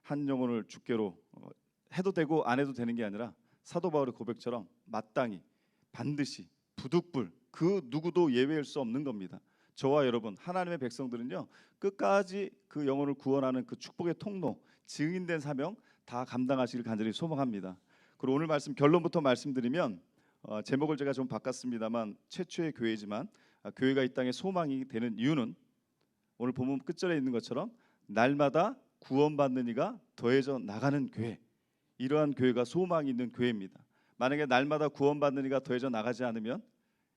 한 영혼을 주께로 해도 되고 안 해도 되는 게 아니라 사도 바울의 고백처럼 마땅히 반드시 부득불 그 누구도 예외일 수 없는 겁니다. 저와 여러분 하나님의 백성들은요 끝까지 그 영혼을 구원하는 그 축복의 통로 증인된 사명 다 감당하시길 간절히 소망합니다. 그리고 오늘 말씀 결론부터 말씀드리면 제목을 제가 좀 바꿨습니다만 최초의 교회지만 교회가 이 땅에 소망이 되는 이유는 오늘 본문 끝절에 있는 것처럼 날마다 구원받는 이가 더해져 나가는 교회, 이러한 교회가 소망이 있는 교회입니다. 만약에 날마다 구원받는 이가 더해져 나가지 않으면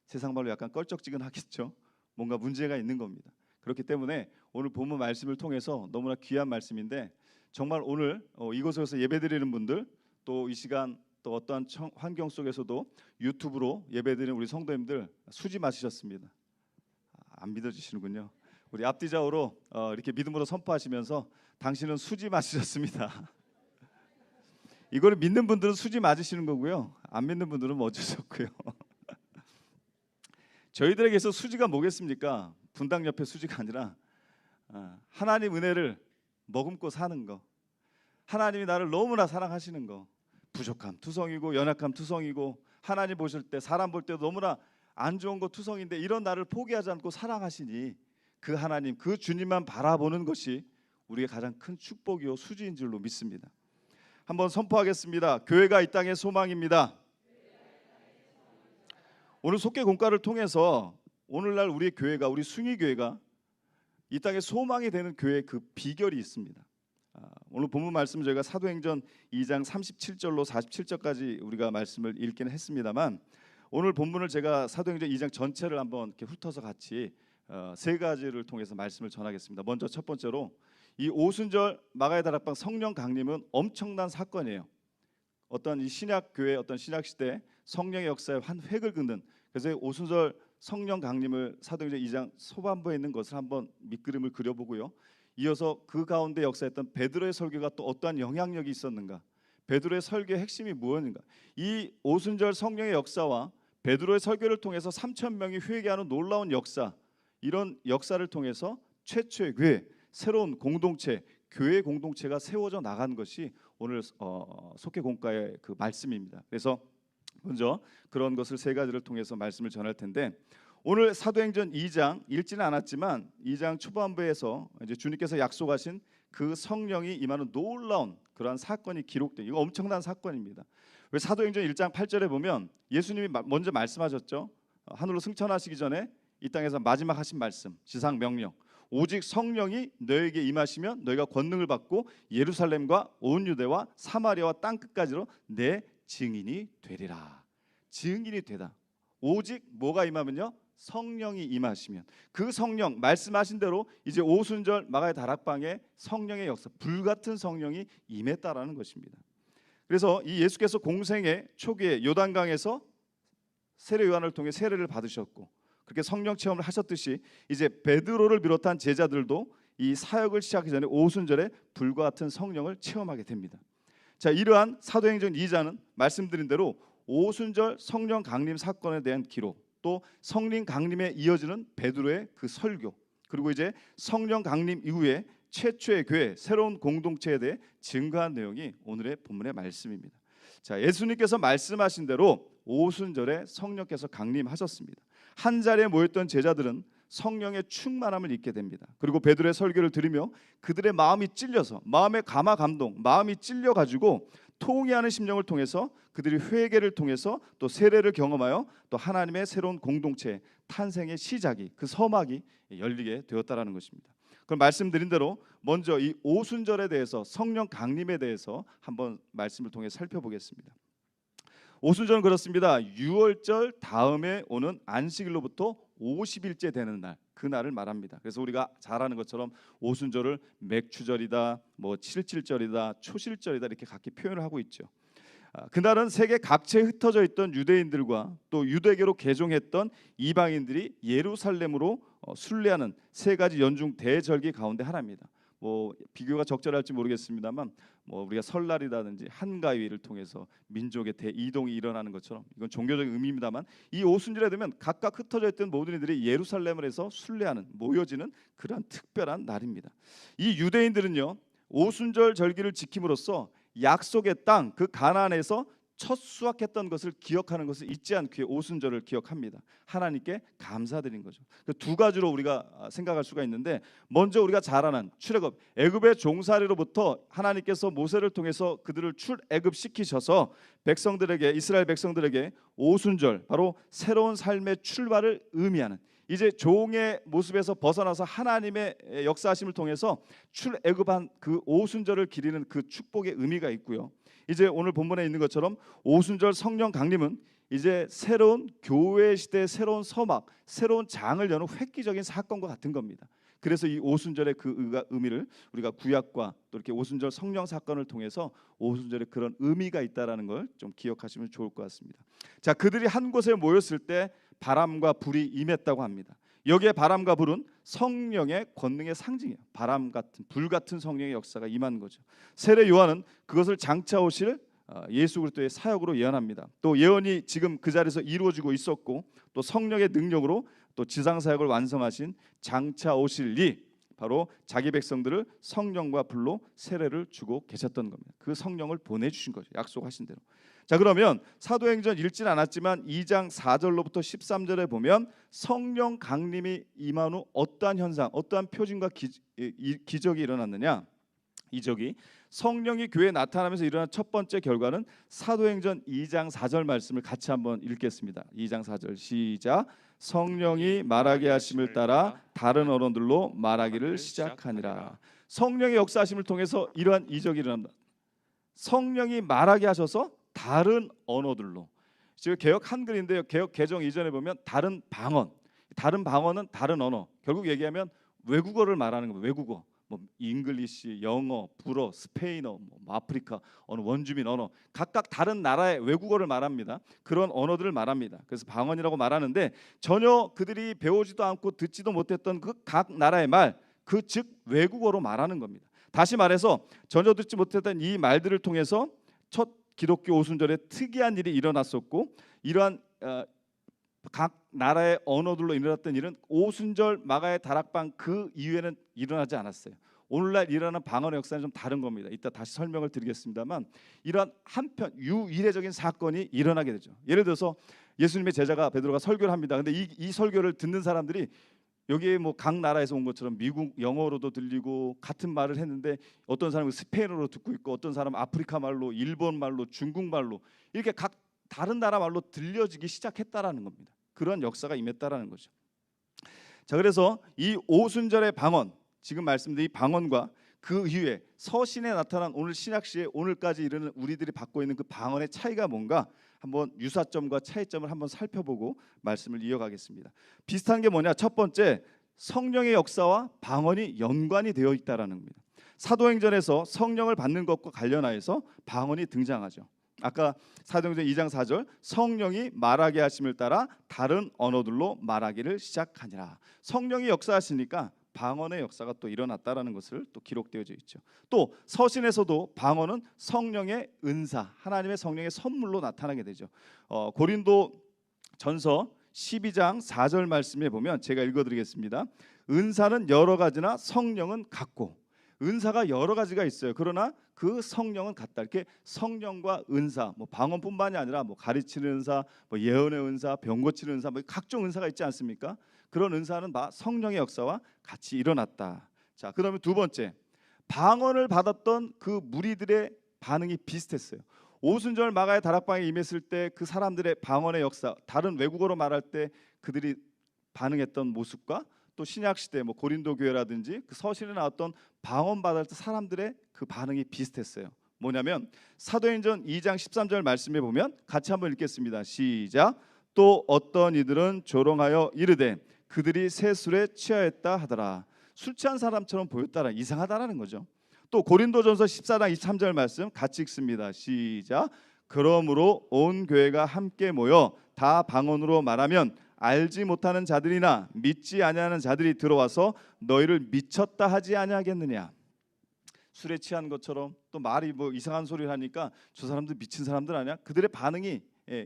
세상 말로 약간 껄쩍지근하겠죠. 뭔가 문제가 있는 겁니다. 그렇기 때문에 오늘 본문 말씀을 통해서 너무나 귀한 말씀인데 정말 오늘 이곳에서 예배드리는 분들 또 이 시간 또 어떠한 환경 속에서도 유튜브로 예배드리는 우리 성도님들 수지 마시셨습니다. 안 믿어지시는군요. 우리 앞뒤 좌우로 이렇게 믿음으로 선포하시면서 당신은 수지 마시셨습니다. 이거를 믿는 분들은 수지 맞으시는 거고요. 안 믿는 분들은 어쩔 수 없고요. 저희들에게서 수지가 뭐겠습니까? 분당 옆에 수지가 아니라 하나님 은혜를 머금고 사는 거, 하나님이 나를 너무나 사랑하시는 거, 부족함 투성이고 연약함 투성이고 하나님 보실 때 사람 볼 때도 너무나 안 좋은 거 투성인데 이런 나를 포기하지 않고 사랑하시니 그 하나님 그 주님만 바라보는 것이 우리의 가장 큰 축복이요 수지인 줄로 믿습니다. 한번 선포하겠습니다. 교회가 이 땅의 소망입니다. 오늘 속계 공과를 통해서 오늘날 우리의 교회가 우리 숭의교회가 이 땅의 소망이 되는 교회의 그 비결이 있습니다. 오늘 본문 말씀 저희가 사도행전 2장 37절로 47절까지 우리가 말씀을 읽기는 했습니다만 오늘 본문을 제가 사도행전 2장 전체를 한번 이렇게 훑어서 같이 세 가지를 통해서 말씀을 전하겠습니다. 먼저 첫 번째로 이 오순절 마가의 다락방 성령 강림은 엄청난 사건이에요. 어떤 이 신약 교회 어떤 신약 시대 성령의 역사에 한 획을 긋는 그래서 오순절 성령 강림을 사도행전 2장 소반부에 있는 것을 한번 밑그림을 그려보고요. 이어서 그 가운데 역사했던 베드로의 설교가 또 어떠한 영향력이 있었는가, 베드로의 설교의 핵심이 무엇인가, 이 오순절 성령의 역사와 베드로의 설교를 통해서 3천 명이 회개하는 놀라운 역사, 이런 역사를 통해서 최초의 교회, 새로운 공동체, 교회 공동체가 세워져 나간 것이 오늘 속회 공과의 그 말씀입니다. 그래서 먼저 그런 것을 세 가지를 통해서 말씀을 전할 텐데 오늘 사도행전 2장 읽지는 않았지만 2장 초반부에서 이제 주님께서 약속하신 그 성령이 임하는 놀라운 그러한 사건이 기록된 이거 엄청난 사건입니다. 왜 사도행전 1장 8절에 보면 예수님이 먼저 말씀하셨죠. 하늘로 승천하시기 전에 이 땅에서 마지막 하신 말씀, 지상 명령. 오직 성령이 너에게 임하시면 너희가 권능을 받고 예루살렘과 온 유대와 사마리아와 땅 끝까지로 내 증인이 되리라. 증인이 되다. 오직 뭐가 임하면요? 성령이 임하시면 그 성령 말씀하신 대로 이제 오순절 마가의 다락방에 성령의 역사, 불같은 성령이 임했다라는 것입니다. 그래서 이 예수께서 공생의 초기에 요단강에서 세례 요한을 통해 세례를 받으셨고 그렇게 성령 체험을 하셨듯이 이제 베드로를 비롯한 제자들도 이 사역을 시작하기 전에 오순절에 불과 같은 성령을 체험하게 됩니다. 자, 이러한 사도행전 2장은 말씀드린 대로 오순절 성령 강림 사건에 대한 기록, 또 성령 강림에 이어지는 베드로의 그 설교, 그리고 이제 성령 강림 이후에 최초의 교회, 새로운 공동체에 대해 증거한 내용이 오늘의 본문의 말씀입니다. 자, 예수님께서 말씀하신 대로 오순절에 성령께서 강림하셨습니다. 한 자리에 모였던 제자들은 성령의 충만함을 입게 됩니다. 그리고 베드로의 설교를 들으며 그들의 마음이 찔려서 마음의 감화 감동, 마음이 찔려 가지고 통회하는 심령을 통해서 그들이 회개를 통해서 또 세례를 경험하여 또 하나님의 새로운 공동체 탄생의 시작이 그 서막이 열리게 되었다라는 것입니다. 그럼 말씀드린 대로 먼저 이 오순절에 대해서 성령 강림에 대해서 한번 말씀을 통해 살펴보겠습니다. 오순절은 그렇습니다. 유월절 다음에 오는 안식일로부터 50일째 되는 날, 그 날을 말합니다. 그래서 우리가 잘 아는 것처럼 오순절을 맥추절이다, 뭐 칠칠절이다, 초실절이다 이렇게 각기 표현을 하고 있죠. 그날은 세계 각지에 흩어져 있던 유대인들과 또 유대교로 개종했던 이방인들이 예루살렘으로 순례하는 세 가지 연중 대절기 가운데 하나입니다. 뭐 비교가 적절할지 모르겠습니다만 뭐 우리가 설날이라든지 한가위를 통해서 민족의 대이동이 일어나는 것처럼 이건 종교적인 의미입니다만 이 오순절에 되면 각각 흩어져 있던 모든 이들이 예루살렘을 해서 순례하는 모여지는 그러한 특별한 날입니다. 이 유대인들은요 오순절 절기를 지킴으로써 약속의 땅 그 가나안에서 첫 수확했던 것을 기억하는 것을 잊지 않고 오순절을 기억합니다. 하나님께 감사드린 거죠. 그 두 가지로 우리가 생각할 수가 있는데, 먼저 우리가 잘 아는 출애굽, 애굽의 종살이로부터 하나님께서 모세를 통해서 그들을 출애굽시키셔서 백성들에게, 이스라엘 백성들에게 오순절, 바로 새로운 삶의 출발을 의미하는, 이제 종의 모습에서 벗어나서 하나님의 역사하심을 통해서 출애굽한 그 오순절을 기리는 그 축복의 의미가 있고요. 이제 오늘 본문에 있는 것처럼 오순절 성령 강림은 이제 새로운 교회 시대의 새로운 서막, 새로운 장을 여는 획기적인 사건과 같은 겁니다. 그래서 이 오순절의 그 의미를 우리가 구약과 또 이렇게 오순절 성령 사건을 통해서 오순절에 그런 의미가 있다라는 걸 좀 기억하시면 좋을 것 같습니다. 자, 그들이 한 곳에 모였을 때 바람과 불이 임했다고 합니다. 여기에 바람과 불은 성령의 권능의 상징이에요. 바람 같은, 불 같은 성령의 역사가 임한 거죠. 세례 요한은 그것을 장차 오실 예수 그리스도의 사역으로 예언합니다. 또 예언이 지금 그 자리에서 이루어지고 있었고, 또 성령의 능력으로 또 지상 사역을 완성하신 장차 오실 이, 바로 자기 백성들을 성령과 불로 세례를 주고 계셨던 겁니다. 그 성령을 보내주신 거죠. 약속하신 대로. 자, 그러면 사도행전 읽진 않았지만 2장 4절로부터 13절에 보면 성령 강림이 임한 후 어떠한 현상, 어떠한 표징과 기적이 일어났느냐. 이적이 성령이 교회에 나타나면서 일어난 첫 번째 결과는 사도행전 2장 4절 말씀을 같이 한번 읽겠습니다. 2장 4절 시작. 성령이 말하게 하심을 따라 다른 언어들로 말하기를 시작하니라. 성령의 역사하심을 통해서 이러한 이적이 일어난다. 성령이 말하게 하셔서 다른 언어들로. 지금 개역 한글인데요, 개역 개정 이전에 보면 다른 방언, 다른 방언은 다른 언어. 결국 얘기하면 외국어를 말하는 겁니다. 외국어, 뭐 잉글리시, 영어, 불어, 스페인어, 뭐 아프리카 어느 원주민 언어, 각각 다른 나라의 외국어를 말합니다. 그런 언어들을 말합니다. 그래서 방언이라고 말하는데 전혀 그들이 배우지도 않고 듣지도 못했던 그 각 나라의 말, 그 즉 외국어로 말하는 겁니다. 다시 말해서 전혀 듣지 못했던 이 말들을 통해서 첫 기독교 오순절에 특이한 일이 일어났었고, 이러한 각 나라의 언어들로 일어났던 일은 오순절 마가의 다락방 그 이후에는 일어나지 않았어요. 오늘날 일어나는 방언의 역사는 좀 다른 겁니다. 이따 다시 설명을 드리겠습니다만, 이러한 한편 유이례적인 사건이 일어나게 되죠. 예를 들어서 예수님의 제자가 베드로가 설교를 합니다. 근데 이 설교를 듣는 사람들이 여기에 뭐 각 나라에서 온 것처럼 미국 영어로도 들리고 같은 말을 했는데, 어떤 사람은 스페인어로 듣고 있고, 어떤 사람은 아프리카 말로, 일본 말로, 중국 말로, 이렇게 각 다른 나라 말로 들려지기 시작했다라는 겁니다. 그런 역사가 임했다라는 거죠. 자, 그래서 이 오순절의 방언, 지금 말씀드린 이 방언과 그 이후에 서신에 나타난 오늘 신약시에 오늘까지 이르는 우리들이 받고 있는 그 방언의 차이가 뭔가 한번 유사점과 차이점을 한번 살펴보고 말씀을 이어가겠습니다. 비슷한 게 뭐냐? 첫 번째, 성령의 역사와 방언이 연관이 되어 있다라는 겁니다. 사도행전에서 성령을 받는 것과 관련하여서 방언이 등장하죠. 아까 사도행전 2장 4절 성령이 말하게 하심을 따라 다른 언어들로 말하기를 시작하니라. 성령이 역사하시니까 방언의 역사가 또 일어났다라는 것을 또 기록되어져 있죠. 또 서신에서도 방언은 성령의 은사, 하나님의 성령의 선물로 나타나게 되죠. 고린도 전서 12장 4절 말씀에 보면 제가 읽어드리겠습니다. 은사는 여러 가지나 성령은 같고. 은사가 여러 가지가 있어요. 그러나 그 성령은 같다. 이렇게 성령과 은사, 뭐 방언뿐만이 아니라 뭐 가르치는 은사, 뭐 예언의 은사, 병 고치는 은사, 뭐 각종 은사가 있지 않습니까? 그런 은사는 다 성령의 역사와 같이 일어났다. 자, 그러면 두 번째, 방언을 받았던 그 무리들의 반응이 비슷했어요. 오순절 마가의 다락방에 임했을 때 그 사람들의 방언의 역사, 다른 외국어로 말할 때 그들이 반응했던 모습과 또 신약 시대 뭐 고린도 교회라든지 그 서신에 나왔던 방언 받을 때 사람들의 그 반응이 비슷했어요. 뭐냐면 사도행전 2장 13절 말씀에 보면 같이 한번 읽겠습니다. 시작. 또 어떤 이들은 조롱하여 이르되 그들이 새 술에 취하였다 하더라. 술 취한 사람처럼 보였다라, 이상하다라는 거죠. 또 고린도전서 14장 23절 말씀 같이 읽습니다. 시작. 그러므로 온 교회가 함께 모여 다 방언으로 말하면 알지 못하는 자들이나 믿지 아니하는 자들이 들어와서 너희를 미쳤다 하지 아니하겠느냐. 술에 취한 것처럼 또 말이 뭐 이상한 소리를 하니까 저 사람들 미친 사람들 아니야? 그들의 반응이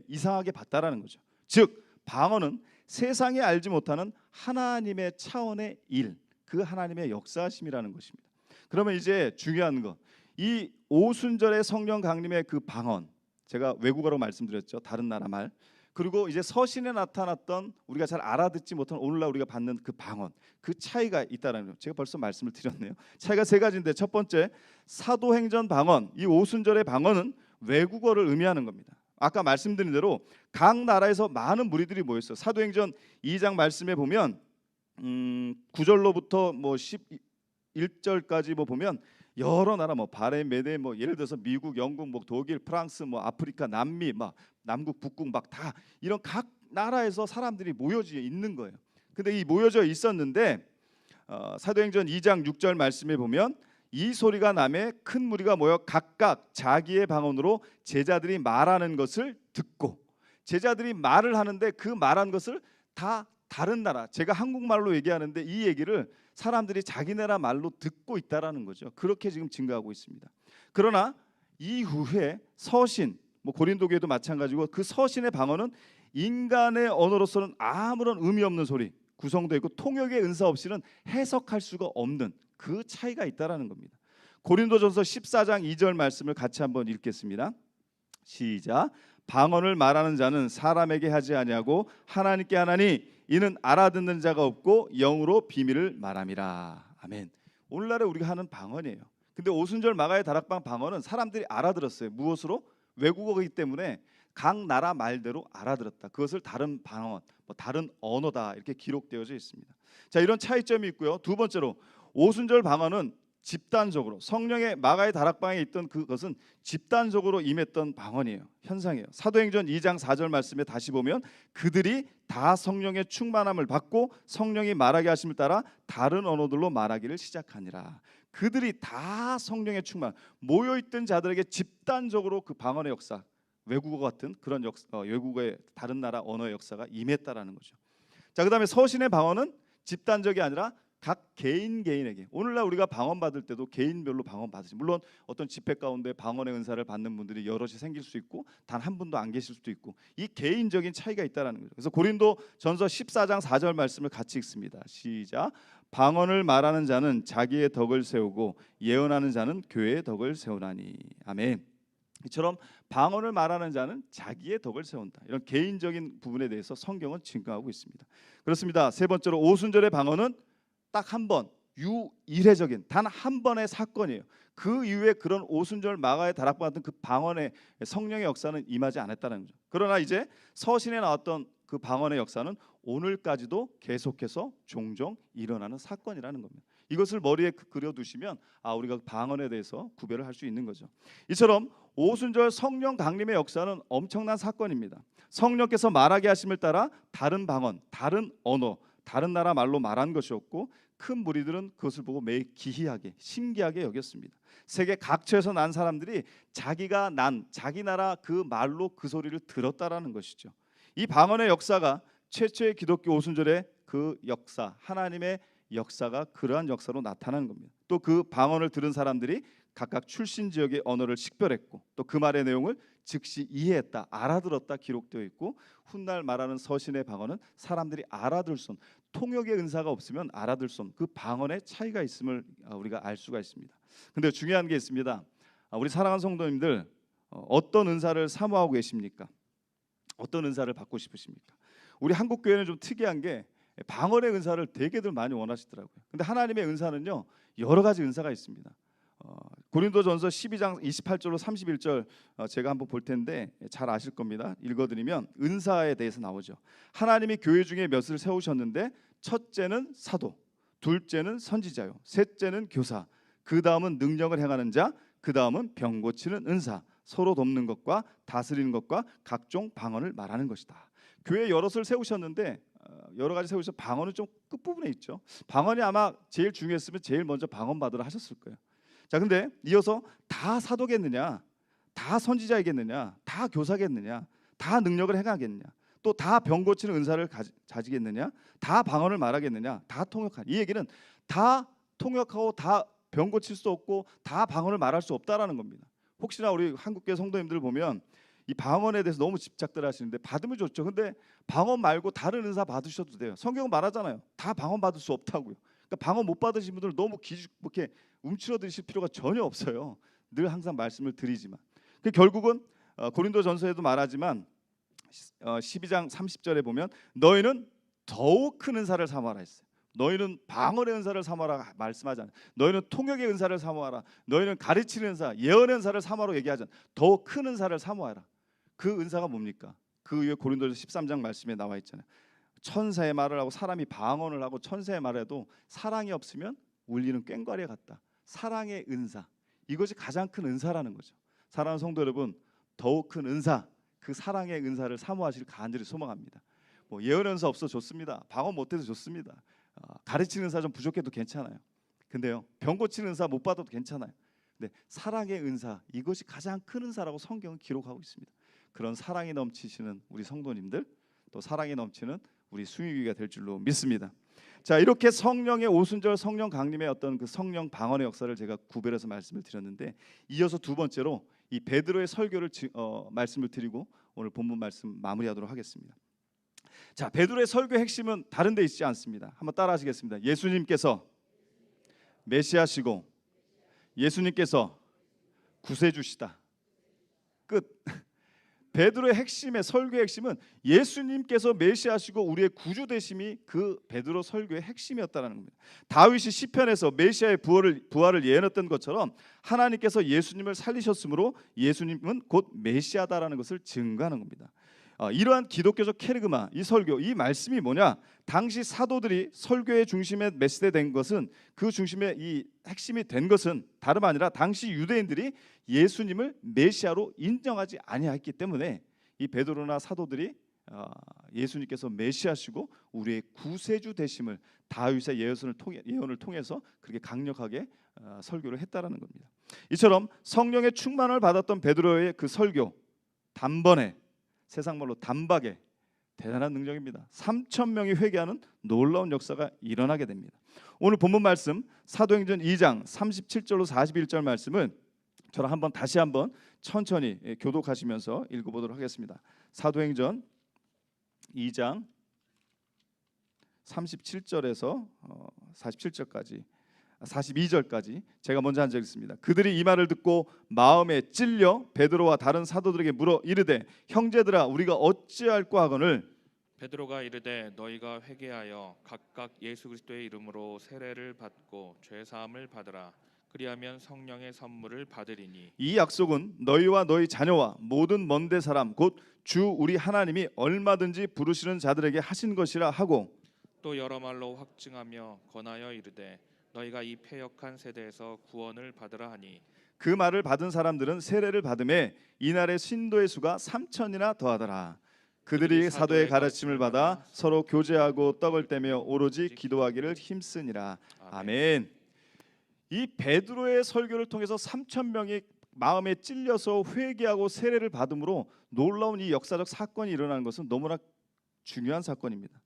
이상하게 봤다라는 거죠. 즉 방언은 세상이 알지 못하는 하나님의 차원의 일, 그 하나님의 역사하심이라는 것입니다. 그러면 이제 중요한 거, 이 오순절의 성령 강림의 그 방언, 제가 외국어로 말씀드렸죠. 다른 나라 말. 그리고 이제 서신에 나타났던 우리가 잘 알아듣지 못한 오늘날 우리가 받는 그 방언, 그 차이가 있다라는 거. 제가 벌써 말씀을 드렸네요. 차이가 세 가지인데, 첫 번째 사도행전 방언, 이 오순절의 방언은 외국어를 의미하는 겁니다. 아까 말씀드린 대로 각 나라에서 많은 무리들이 모였어요. 사도행전 2장 말씀에 보면 9절로부터 뭐 11절까지 뭐 보면 여러 나라, 뭐 바레인, 메데, 뭐 예를 들어서 미국, 영국, 뭐 독일, 프랑스, 뭐 아프리카, 남미, 막 남극, 북극, 막 다 이런 각 나라에서 사람들이 모여져 있는 거예요. 근데 이 모여져 있었는데 사도행전 2장 6절 말씀에 보면 이 소리가 나매 큰 무리가 모여 각각 자기의 방언으로 제자들이 말하는 것을 듣고, 제자들이 말을 하는데 그 말한 것을 다 다른 나라, 제가 한국말로 얘기하는데 이 얘기를 사람들이 자기 나라 말로 듣고 있다라는 거죠. 그렇게 지금 증가하고 있습니다. 그러나 이후에 서신, 뭐 고린도 교회도 마찬가지고 그 서신의 방언은 인간의 언어로서는 아무런 의미 없는 소리, 구성되어 있고 통역의 은사 없이는 해석할 수가 없는 그 차이가 있다라는 겁니다. 고린도전서 14장 2절 말씀을 같이 한번 읽겠습니다. 시작. 방언을 말하는 자는 사람에게 하지 아니하고 하나님께 하나니 이는 알아듣는 자가 없고 영으로 비밀을 말함이라. 아멘. 오늘날에 우리가 하는 방언이에요. 근데 오순절 마가의 다락방 방언은 사람들이 알아들었어요. 무엇으로? 외국어이기 때문에 각 나라 말대로 알아들었다. 그것을 다른 방언, 뭐 다른 언어다 이렇게 기록되어져 있습니다. 자, 이런 차이점이 있고요. 두 번째로 오순절 방언은 집단적으로, 성령의 마가의 다락방에 있던 그것은 집단적으로 임했던 방언이에요. 현상이에요. 사도행전 2장 4절 말씀에 다시 보면 그들이 다 성령의 충만함을 받고 성령이 말하게 하심을 따라 다른 언어들로 말하기를 시작하니라. 그들이 다 성령의 충만, 모여있던 자들에게 집단적으로 그 방언의 역사, 외국어 같은 그런 외국어의 다른 나라 언어의 역사가 임했다라는 거죠. 자, 그다음에 서신의 방언은 집단적이 아니라 각 개인에게, 오늘날 우리가 방언 받을 때도 개인별로 방언 받으시, 물론 어떤 집회 가운데 방언의 은사를 받는 분들이 여럿이 생길 수 있고 단 한 분도 안 계실 수도 있고, 이 개인적인 차이가 있다라는 거죠. 그래서 고린도 전서 14장 4절 말씀을 같이 읽습니다. 시작. 방언을 말하는 자는 자기의 덕을 세우고 예언하는 자는 교회의 덕을 세우나니. 아멘. 이처럼 방언을 말하는 자는 자기의 덕을 세운다. 이런 개인적인 부분에 대해서 성경은 증거하고 있습니다. 그렇습니다. 세 번째로 오순절의 방언은 딱 한 번, 유일회적인 단 한 번의 사건이에요. 그 이후에 그런 오순절 마가의 다락방 같은 그 방언의 성령의 역사는 임하지 않았다는 거죠. 그러나 이제 서신에 나왔던 그 방언의 역사는 오늘까지도 계속해서 종종 일어나는 사건이라는 겁니다. 이것을 머리에 그려두시면 우리가 방언에 대해서 구별을 할 수 있는 거죠. 이처럼 오순절 성령 강림의 역사는 엄청난 사건입니다. 성령께서 말하게 하심을 따라 다른 방언, 다른 언어, 다른 나라 말로 말한 것이었고, 큰 무리들은 그것을 보고 매우 기이하게, 신기하게 여겼습니다. 세계 각처에서 난 사람들이 자기가 난 자기 나라 그 말로 그 소리를 들었다라는 것이죠. 이 방언의 역사가 최초의 기독교 오순절의 그 역사, 하나님의 역사가 그러한 역사로 나타나는 겁니다. 또 그 방언을 들은 사람들이 각각 출신 지역의 언어를 식별했고, 또 그 말의 내용을 즉시 이해했다, 알아들었다 기록되어 있고, 훗날 말하는 서신의 방언은 사람들이 알아들 수 없는, 통역의 은사가 없으면 알아들 수 없는 그 방언의 차이가 있음을 우리가 알 수가 있습니다. 근데 중요한 게 있습니다. 우리 사랑하는 성도님들, 어떤 은사를 사모하고 계십니까? 어떤 은사를 받고 싶으십니까? 우리 한국 교회는 좀 특이한 게 방언의 은사를 되게들 많이 원하시더라고요. 근데 하나님의 은사는요, 여러 가지 은사가 있습니다. 고린도전서 12장 28절로 31절 제가 한번 볼 텐데 잘 아실 겁니다. 읽어드리면 은사에 대해서 나오죠. 하나님이 교회 중에 몇을 세우셨는데 첫째는 사도, 둘째는 선지자요, 셋째는 교사, 그 다음은 능력을 행하는 자, 그 다음은 병 고치는 은사, 서로 돕는 것과 다스리는 것과 각종 방언을 말하는 것이다. 교회 여럿을 세우셨는데 여러 가지 세우셔서 방언은 좀 끝부분에 있죠. 방언이 아마 제일 중요했으면 제일 먼저 방언 받으라 하셨을 거예요. 자, 근데 이어서 다 사도겠느냐, 다 선지자이겠느냐, 다 교사겠느냐, 다 능력을 행하겠느냐, 또 다 병 고치는 은사를 가지겠느냐, 다 방언을 말하겠느냐, 다 통역하냐. 이 얘기는 다 통역하고 다 병 고칠 수 없고 다 방언을 말할 수 없다라는 겁니다. 혹시나 우리 한국교회 성도님들 보면 이 방언에 대해서 너무 집착들 하시는데 받으면 좋죠. 근데 방언 말고 다른 은사 받으셔도 돼요. 성경은 말하잖아요. 다 방언 받을 수 없다고요. 그러니까 방언 못 받으신 분들 너무 이렇게 움츠러드실 필요가 전혀 없어요. 늘 항상 말씀을 드리지만 결국은 고린도전서에도 말하지만 12장 30절에 보면 너희는 더욱 큰 은사를 사모하라 했어요. 너희는 방언의 은사를 사모하라 말씀하지 않아요. 너희는 통역의 은사를 사모하라. 너희는 가르치는 은사, 예언의 은사를 사모하라고 얘기하지 않아요. 더욱 큰 은사를 사모하라. 그 은사가 뭡니까? 그 위에 고린도서 13장 말씀에 나와 있잖아요. 천사의 말을 하고 사람이 방언을 하고 천사의 말을 해도 사랑이 없으면 울리는 꽹과리에 같다. 사랑의 은사, 이것이 가장 큰 은사라는 거죠. 사랑하는 성도 여러분, 더욱 큰 은사, 그 사랑의 은사를 사모하시길 간절히 소망합니다. 뭐 예언 은사 없어 좋습니다. 방언 못해도 좋습니다. 가르치는 은사 좀 부족해도 괜찮아요. 근데요, 병 고치는 은사 못 받아도 괜찮아요. 근데 사랑의 은사, 이것이 가장 큰 은사라고 성경은 기록하고 있습니다. 그런 사랑이 넘치시는 우리 성도님들, 또 사랑이 넘치는 우리 숭유교회가 될 줄로 믿습니다. 자, 이렇게 성령의 오순절 성령 강림의 어떤 그 성령 방언의 역사를 제가 구별해서 말씀을 드렸는데, 이어서 두 번째로 이 베드로의 설교를 말씀을 드리고 오늘 본문 말씀 마무리하도록 하겠습니다. 자, 베드로의 설교의 핵심은 다른 데 있지 않습니다. 한번 따라하시겠습니다. 예수님께서 메시아시고 예수님께서 구세주시다. 끝. 베드로의 핵심의 설교의 핵심은 예수님께서 메시아시고 우리의 구주 되심이 그 베드로 설교의 핵심이었다는 겁니다. 다윗이 시편에서 메시아의 부활을 예언했던 것처럼 하나님께서 예수님을 살리셨으므로 예수님은 곧 메시아다라는 것을 증거하는 겁니다. 이러한 기독교적 캐리그마, 이 설교, 이 말씀이 뭐냐? 당시 사도들이 설교의 중심에 메시되된 것은, 그 중심에 이 핵심이 된 것은 다름 아니라 당시 유대인들이 예수님을 메시아로 인정하지 아니했기 때문에 이 베드로나 사도들이 예수님께서 메시아시고 우리의 구세주 되심을 다윗의 예언을 통해서 그렇게 강력하게 설교를 했다라는 겁니다. 이처럼 성령의 충만을 받았던 베드로의 그 설교, 단번에, 세상 말로 단박에 대단한 능력입니다. 3,000명이 회개하는 놀라운 역사가 일어나게 됩니다. 오늘 본문 말씀 사도행전 2장 37절로 41절 말씀을 저랑 다시 한번 천천히 교독하시면서 읽어보도록 하겠습니다. 사도행전 2장 37절에서 42절까지 제가 먼저 한 적 있습니다. 그들이 이 말을 듣고 마음에 찔려 베드로와 다른 사도들에게 물어 이르되 형제들아 우리가 어찌할꼬 하거늘. 베드로가 이르되 너희가 회개하여 각각 예수 그리스도의 이름으로 세례를 받고 죄 사함을 받으라. 그리하면 성령의 선물을 받으리니 이 약속은 너희와 너희 자녀와 모든 먼데 사람 곧 주 우리 하나님이 얼마든지 부르시는 자들에게 하신 것이라 하고, 또 여러 말로 확증하며 권하여 이르되 너희가 이 패역한 세대에서 구원을 받으라 하니, 그 말을 받은 사람들은 세례를 받음에 이날의 신도의 수가 3,000이나 더하더라. 그들이 사도의 가르침을 받아 서로 교제하고 떡을 떼며 오로지 기도하기를 힘쓰니라. 아멘. 이 베드로의 설교를 통해서 3,000명이 마음에 찔려서 회개하고 세례를 받음으로 놀라운 이 역사적 사건이 일어나는 것은 너무나 중요한 사건입니다.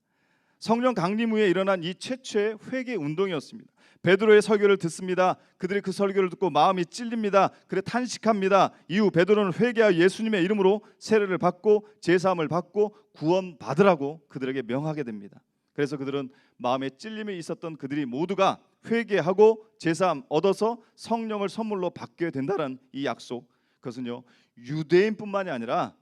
성령 강림 후에 일어난 이 최초의 회개 운동이었습니다. 베드로의 설교를 듣습니다. 그들이 그 설교를 듣고 마음이 찔립니다. 그래 탄식합니다. 이후 베드로는 회개하여 예수님의 이름으로 세례를 받고 제사함을 받고 구원 받으라고 그들에게 명하게 됩니다. 그래서 그들은 마음에 찔림이 있었던 그들이 모두가 회개하고 제사함 얻어서 성령을 선물로 받게 된다는 이 약속, 그것은요 유대인뿐만이 아니라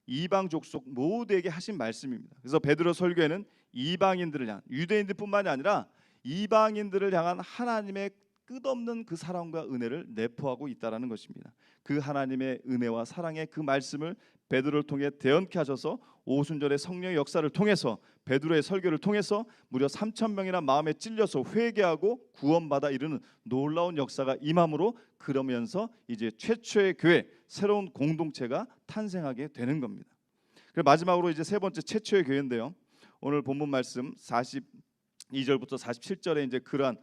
이방 족속 모두에게 하신 말씀입니다. 그래서 베드로 설교에는 이방인들을 향한, 유대인들뿐만이 아니라 이방인들을 향한 하나님의 끝없는 그 사랑과 은혜를 내포하고 있다라는 것입니다. 그 하나님의 은혜와 사랑의 그 말씀을 베드로를 통해 대언케 하셔서 오순절의 성령의 역사를 통해서 베드로의 설교를 통해서 무려 3,000명이나 마음에 찔려서 회개하고 구원받아 이르는 놀라운 역사가 임함으로, 그러면서 이제 최초의 교회, 새로운 공동체가 탄생하게 되는 겁니다. 그리고 마지막으로 이제 세 번째 최초의 교회인데요. 오늘 본문 말씀 42절부터 47절에 이제 그러한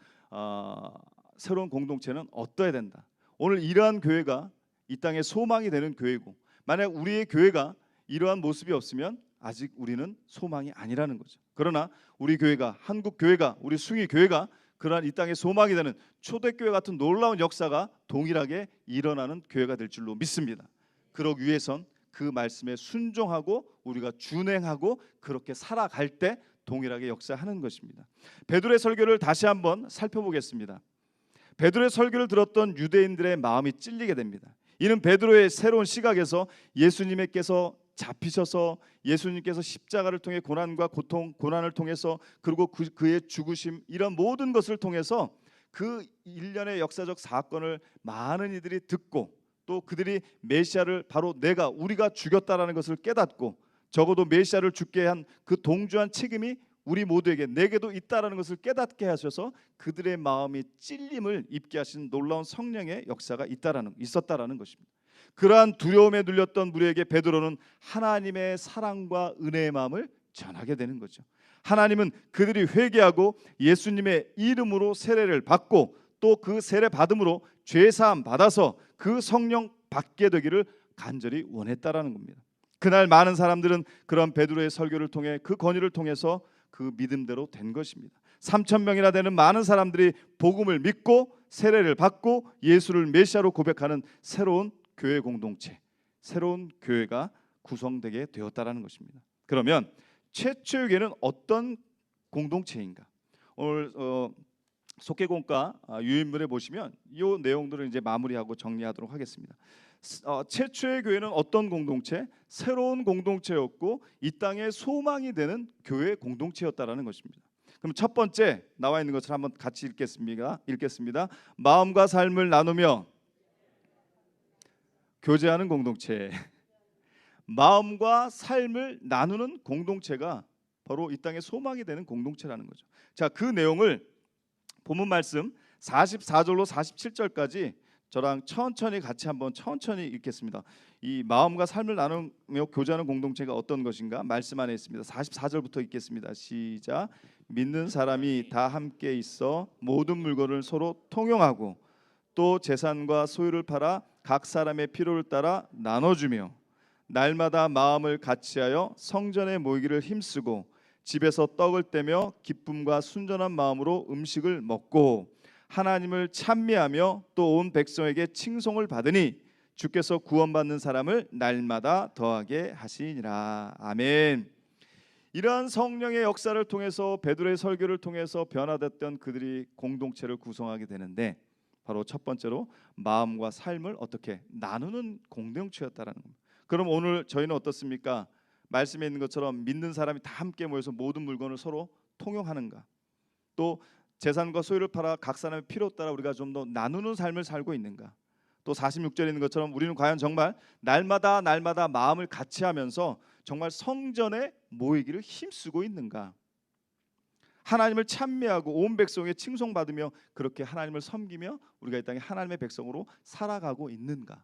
새로운 공동체는 어떠해야 된다. 오늘 이러한 교회가 이 땅에 소망이 되는 교회고, 만약 우리의 교회가 이러한 모습이 없으면 아직 우리는 소망이 아니라는 거죠. 그러나 우리 교회가, 한국 교회가, 우리 숭이 교회가 그러한 이 땅에 소망이 되는 초대교회 같은 놀라운 역사가 동일하게 일어나는 교회가 될 줄로 믿습니다. 그러기 위해선 그 말씀에 순종하고 우리가 준행하고 그렇게 살아갈 때 동일하게 역사하는 것입니다. 베드로의 설교를 다시 한번 살펴보겠습니다. 베드로의 설교를 들었던 유대인들의 마음이 찔리게 됩니다. 이는 베드로의 새로운 시각에서 예수님께서 잡히셔서 예수님께서 십자가를 통해 고난과 고통, 고난을 통해서 그리고 그의 죽으심, 이런 모든 것을 통해서 그 일련의 역사적 사건을 많은 이들이 듣고 또 그들이 메시아를 바로 우리가 죽였다라는 것을 깨닫고 적어도 메시아를 죽게 한 그 동주한 책임이 우리 모두에게 내게도 있다라는 것을 깨닫게 하셔서 그들의 마음이 찔림을 입게 하신 놀라운 성령의 역사가 있었다라는 것입니다. 그러한 두려움에 눌렸던 무리에게 베드로는 하나님의 사랑과 은혜의 마음을 전하게 되는 거죠. 하나님은 그들이 회개하고 예수님의 이름으로 세례를 받고 또 그 세례 받음으로 죄 사함 받아서 그 성령 받게 되기를 간절히 원했다라는 겁니다. 그날 많은 사람들은 그런 베드로의 설교를 통해 그 권유를 통해서 그 믿음대로 된 것입니다. 3,000명이나 되는 많은 사람들이 복음을 믿고 세례를 받고 예수를 메시아로 고백하는 새로운 교회 공동체, 새로운 교회가 구성되게 되었다라는 것입니다. 그러면 최초의 교회는 어떤 공동체인가? 오늘 속개공과 유인물에 보시면 이 내용들을 이제 마무리하고 정리하도록 하겠습니다. 최초의 교회는 어떤 공동체? 새로운 공동체였고 이 땅에 소망이 되는 교회 공동체였다라는 것입니다. 그럼 첫 번째 나와 있는 것을 한번 같이 읽겠습니다. 마음과 삶을 나누며 교제하는 공동체. 마음과 삶을 나누는 공동체가 바로 이 땅에 소망이 되는 공동체라는 거죠. 자, 그 내용을 본문 말씀 44절로 47절까지 저랑 천천히 같이 한번 천천히 읽겠습니다. 이 마음과 삶을 나누며 교제하는 공동체가 어떤 것인가 말씀 안에 있습니다. 44절부터 읽겠습니다. 시작. 믿는 사람이 다 함께 있어 모든 물건을 서로 통용하고 또 재산과 소유를 팔아 각 사람의 필요를 따라 나눠주며 날마다 마음을 같이하여 성전에 모이기를 힘쓰고 집에서 떡을 떼며 기쁨과 순전한 마음으로 음식을 먹고 하나님을 찬미하며 또 온 백성에게 칭송을 받으니 주께서 구원받는 사람을 날마다 더하게 하시니라. 아멘. 이러한 성령의 역사를 통해서 베드로의 설교를 통해서 변화됐던 그들이 공동체를 구성하게 되는데 바로 첫 번째로 마음과 삶을 어떻게 나누는 공동체였다라는 겁니다. 그럼 오늘 저희는 어떻습니까? 말씀에 있는 것처럼 믿는 사람이 다 함께 모여서 모든 물건을 서로 통용하는가? 또 재산과 소유를 팔아 각 사람의 필요 따라 우리가 좀 더 나누는 삶을 살고 있는가? 또 46절에 있는 것처럼 우리는 과연 정말 날마다 마음을 같이 하면서 정말 성전에 모이기를 힘쓰고 있는가? 하나님을 찬미하고 온 백성의 칭송받으며 그렇게 하나님을 섬기며 우리가 이 땅에 하나님의 백성으로 살아가고 있는가?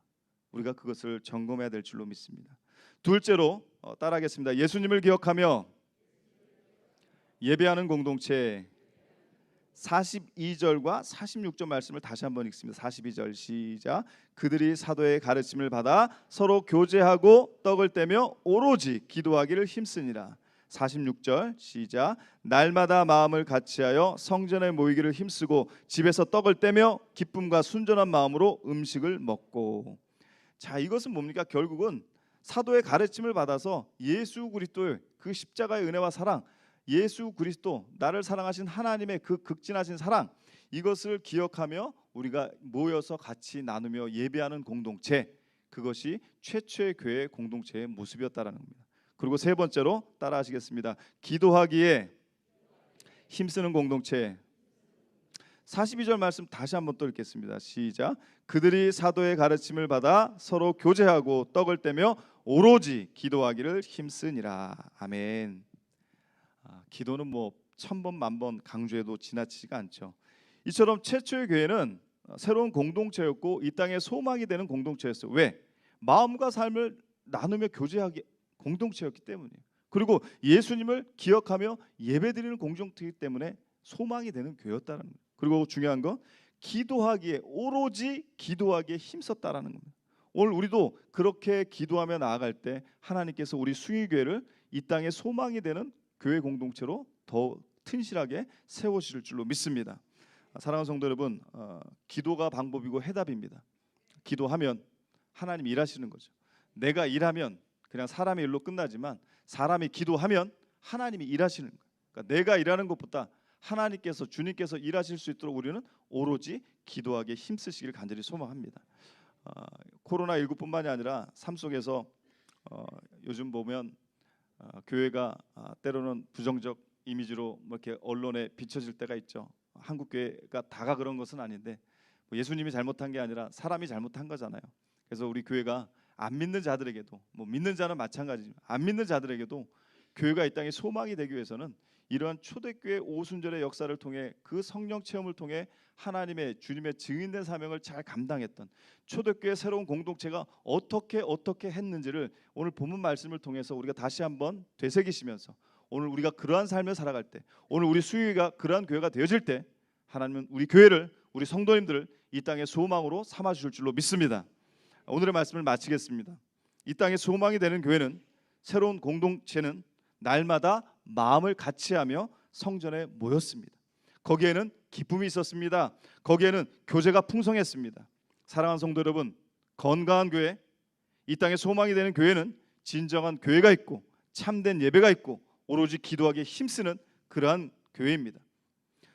우리가 그것을 점검해야 될 줄로 믿습니다. 둘째로 따라하겠습니다. 예수님을 기억하며 예배하는 공동체. 42절과 46절 말씀을 다시 한번 읽습니다. 42절 시작. 그들이 사도의 가르침을 받아 서로 교제하고 떡을 떼며 오로지 기도하기를 힘쓰니라. 46절 시작. 날마다 마음을 같이하여 성전에 모이기를 힘쓰고 집에서 떡을 떼며 기쁨과 순전한 마음으로 음식을 먹고. 자, 이것은 뭡니까? 결국은 사도의 가르침을 받아서 예수 그리스도의 그 십자가의 은혜와 사랑, 예수 그리스도 나를 사랑하신 하나님의 그 극진하신 사랑, 이것을 기억하며 우리가 모여서 같이 나누며 예배하는 공동체, 그것이 최초의 교회 공동체의 모습이었다라는 겁니다. 그리고 세 번째로 따라하시겠습니다. 기도하기에 힘쓰는 공동체. 42절 말씀 다시 한번 또 읽겠습니다. 시작. 그들이 사도의 가르침을 받아 서로 교제하고 떡을 떼며 오로지 기도하기를 힘쓰니라. 아멘. 기도는 뭐 1000번 만번 강조해도 지나치지가 않죠. 이처럼 최초의 교회는 새로운 공동체였고 이 땅에 소망이 되는 공동체였어요. 왜? 마음과 삶을 나누며 교제하기 공동체였기 때문이에요. 그리고 예수님을 기억하며 예배드리는 공동체이기 때문에 소망이 되는 교회였다는 거예요. 그리고 중요한 건 기도하기에 오로지 기도하기에 힘썼다라는 겁니다. 오늘 우리도 그렇게 기도하며 나아갈 때 하나님께서 우리 숭의교회를 이 땅에 소망이 되는 교회 공동체로 더 튼실하게 세우실 줄로 믿습니다. 사랑하는 성도 여러분, 기도가 방법이고 해답입니다. 기도하면 하나님이 일하시는 거죠. 내가 일하면 그냥 사람의 일로 끝나지만 사람이 기도하면 하나님이 일하시는 거예요. 그러니까 내가 일하는 것보다 하나님께서 주님께서 일하실 수 있도록 우리는 오로지 기도하기에 힘쓰시기를 간절히 소망합니다. 코로나19뿐만이 아니라 삶 속에서 요즘 보면 교회가 때로는 부정적 이미지로 뭐 이렇게 언론에 비춰질 때가 있죠. 한국 교회가 다가 그런 것은 아닌데 예수님이 잘못한 게 아니라 사람이 잘못한 거잖아요. 그래서 우리 교회가 안 믿는 자들에게도, 뭐 믿는 자는 마찬가지지만 안 믿는 자들에게도 교회가 이 땅에 소망이 되기 위해서는 이러한 초대교회 오순절의 역사를 통해 그 성령 체험을 통해 하나님의 주님의 증인된 사명을 잘 감당했던 초대교회 새로운 공동체가 어떻게 했는지를 오늘 본문 말씀을 통해서 우리가 다시 한번 되새기시면서 오늘 우리가 그러한 삶을 살아갈 때, 오늘 우리 수유가 그러한 교회가 되어질 때 하나님은 우리 교회를, 우리 성도님들을 이 땅의 소망으로 삼아 주실 줄로 믿습니다. 오늘의 말씀을 마치겠습니다. 이 땅의 소망이 되는 교회는, 새로운 공동체는 날마다 마음을 같이하며 성전에 모였습니다. 거기에는 기쁨이 있었습니다. 거기에는 교제가 풍성했습니다. 사랑하는 성도 여러분, 건강한 교회, 이 땅의 소망이 되는 교회는 진정한 교회가 있고 참된 예배가 있고 오로지 기도하기에 힘쓰는 그러한 교회입니다.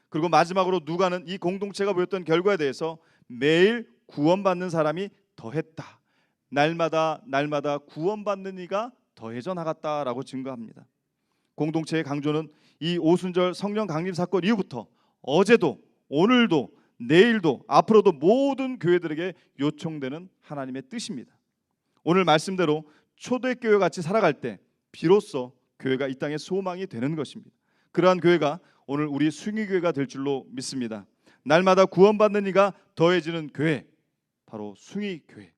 그리고 마지막으로 누가는 이 공동체가 보였던 결과에 대해서 매일 구원받는 사람이 더했다. 날마다 구원받는 이가 더해져 나갔다라고 증거합니다. 공동체의 강조는 이 오순절 성령 강림 사건 이후부터 어제도 오늘도 내일도 앞으로도 모든 교회들에게 요청되는 하나님의 뜻입니다. 오늘 말씀대로 초대교회 같이 살아갈 때 비로소 교회가 이 땅에 소망이 되는 것입니다. 그러한 교회가 오늘 우리 숭의교회가 될 줄로 믿습니다. 날마다 구원받는 이가 더해지는 교회, 바로 숭의교회.